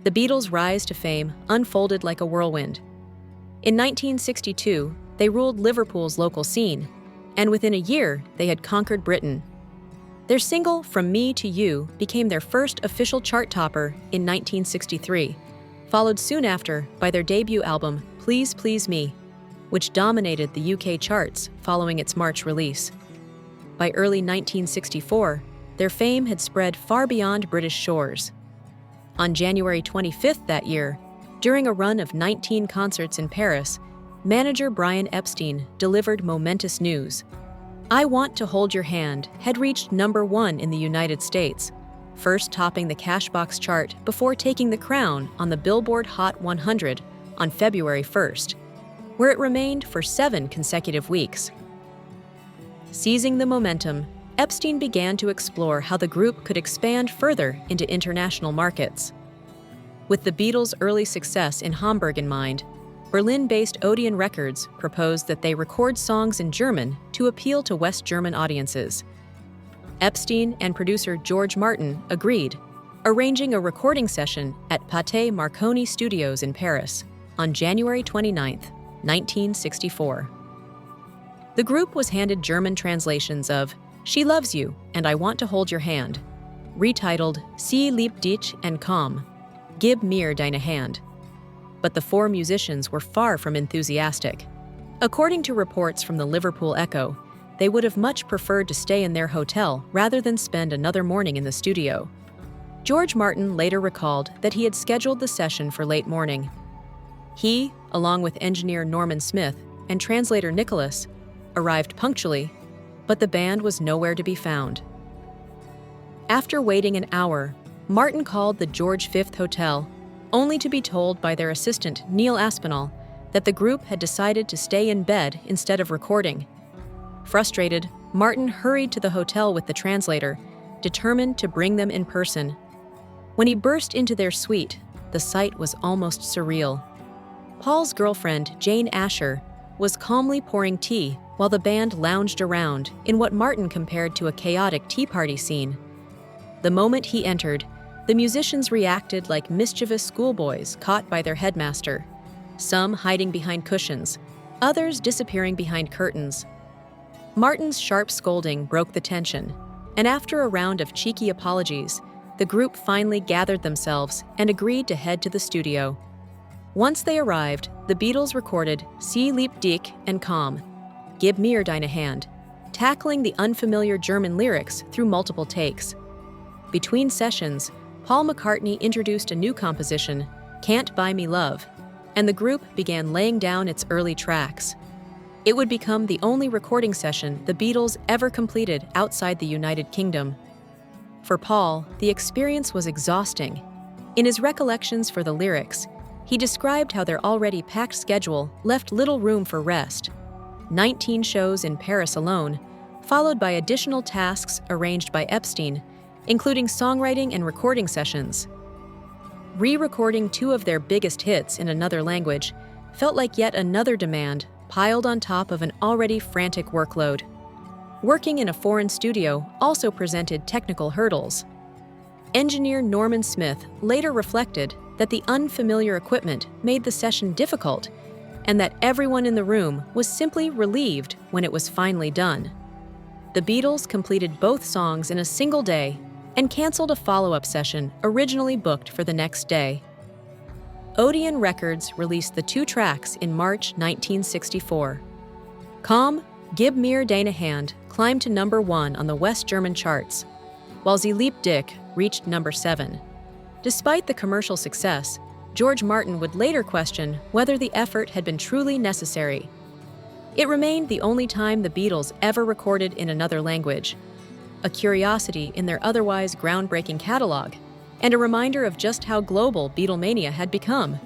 The Beatles' rise to fame unfolded like a whirlwind. In 1962, they ruled Liverpool's local scene, and within a year, they had conquered Britain. Their single, From Me to You, became their first official chart topper in 1963, followed soon after by their debut album, Please Please Me, which dominated the UK charts following its March release. By early 1964, their fame had spread far beyond British shores. On January 25th that year, during a run of 19 concerts in Paris, manager Brian Epstein delivered momentous news. I Want to Hold Your Hand had reached #1 in the United States, first topping the Cashbox chart before taking the crown on the Billboard Hot 100 on February 1st, where it remained for 7 consecutive weeks. Seizing the momentum, Epstein began to explore how the group could expand further into international markets. With the Beatles' early success in Hamburg in mind, Berlin-based Odeon Records proposed that they record songs in German to appeal to West German audiences. Epstein and producer George Martin agreed, arranging a recording session at Pathé Marconi Studios in Paris on January 29, 1964. The group was handed German translations of She Loves You and I Want to Hold Your Hand, retitled Sie liebt dich and Komm, Gib mir deine Hand. But the 4 musicians were far from enthusiastic. According to reports from the Liverpool Echo, they would have much preferred to stay in their hotel rather than spend another morning in the studio. George Martin later recalled that he had scheduled the session for late morning. He, along with engineer Norman Smith and translator Nicholas, arrived punctually, but the band was nowhere to be found. After waiting an hour, Martin called the George V Hotel, only to be told by their assistant, Neil Aspinall, that the group had decided to stay in bed instead of recording. Frustrated, Martin hurried to the hotel with the translator, determined to bring them in person. When he burst into their suite, the sight was almost surreal. Paul's girlfriend, Jane Asher, was calmly pouring tea while the band lounged around in what Martin compared to a chaotic tea party scene. The moment he entered, the musicians reacted like mischievous schoolboys caught by their headmaster, some hiding behind cushions, others disappearing behind curtains. Martin's sharp scolding broke the tension, and after a round of cheeky apologies, the group finally gathered themselves and agreed to head to the studio. Once they arrived, the Beatles recorded Sie liebt dich and Komm, Gib mir deine Hand, tackling the unfamiliar German lyrics through multiple takes. Between sessions, Paul McCartney introduced a new composition, Can't Buy Me Love, and the group began laying down its early tracks. It would become the only recording session the Beatles ever completed outside the United Kingdom. For Paul, the experience was exhausting. In his recollections for the lyrics, he described how their already packed schedule left little room for rest. 19 shows in Paris alone, followed by additional tasks arranged by Epstein, including songwriting and recording sessions. Re-recording 2 of their biggest hits in another language felt like yet another demand piled on top of an already frantic workload. Working in a foreign studio also presented technical hurdles. Engineer Norman Smith later reflected that the unfamiliar equipment made the session difficult and that everyone in the room was simply relieved when it was finally done. The Beatles completed both songs in a single day and canceled a follow-up session originally booked for the next day. Odeon Records released the 2 tracks in March 1964. Komm, Gib mir deine Hand climbed to #1 on the West German charts, while Sie liebt dich reached #7. Despite the commercial success, George Martin would later question whether the effort had been truly necessary. It remained the only time the Beatles ever recorded in another language, a curiosity in their otherwise groundbreaking catalog, and a reminder of just how global Beatlemania had become.